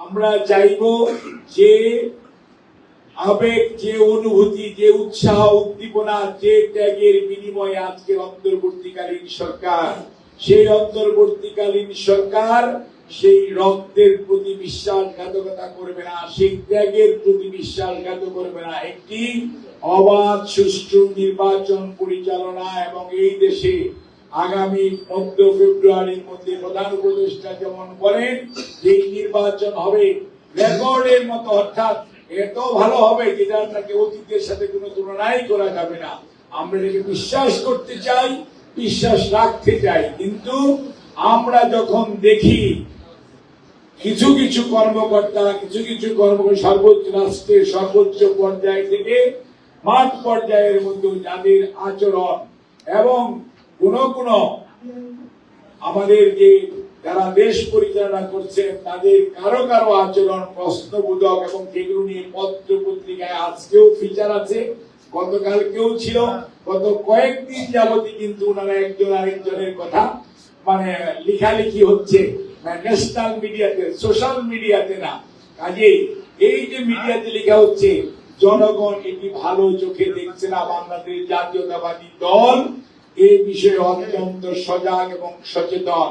আমরা চাইব যে আবেগ, যে অনুভূতি, যে উৎসাহ, উদ্দীপনা, যে ত্যাগের বিনিময়ে আজকের অন্তর্বর্তীকালীন সরকার, সেই অন্তর্বর্তীকালীন সরকার সেই রক্তের প্রতি বিশ্বাসঘাতকতা করবে না, সেই ত্যাগের প্রতি বিশ্বাসঘাত করবে না। একটি অবাধ সুষ্ঠু নির্বাচন পরিচালনা এবং এই দেশে আগামী মধ্য ফেব্রুয়ারির মধ্যে প্রধান উপদেষ্টা যেমন বলেন এই নির্বাচন হবে রেকর্ডের মতো, অর্থাৎ এত ভালো হবে যেটা আপনাকে অতীতের সাথে কোনো তুলনাই করা যাবে না। আমরা এটাকে বিশ্বাস করতে চাই, বিশ্বাস রাখতে চাই, কিন্তু আমরা যখন দেখি কিছু কিছু কর্মকর্তা, কিছু কিছু সর্বোচ্চ রাষ্ট্রের সর্বোচ্চ পর্যায় থেকে মাঠ পর্যায়ের মধ্যে যাদের আচরণ এবং কোন আমাদের যে যারা দেশ পরিচালনা করছেন তাদের কারো কারো আচরণ প্রশ্নবোধক এবং যেগুলো নিয়ে পত্র পত্রিকায় আজকেও ফিচার আছে, গতকালকেও ছিল, গত কয়েকদিন যাবতই কিন্তু ওনারা একজন আরেকজনের কথা মানে লেখালেখি হচ্ছে ন্যাশনাল মিডিয়াতে, সোশ্যাল মিডিয়াতে না। কাজেই এই যে মিডিয়াতে লেখা হচ্ছে জনগণ এটি ভালো চোখে দেখছে না। বাংলাদেশ জাতীয়তাবাদী দল এই বিষয়ে অত্যন্ত সজাগ এবং সচেতন।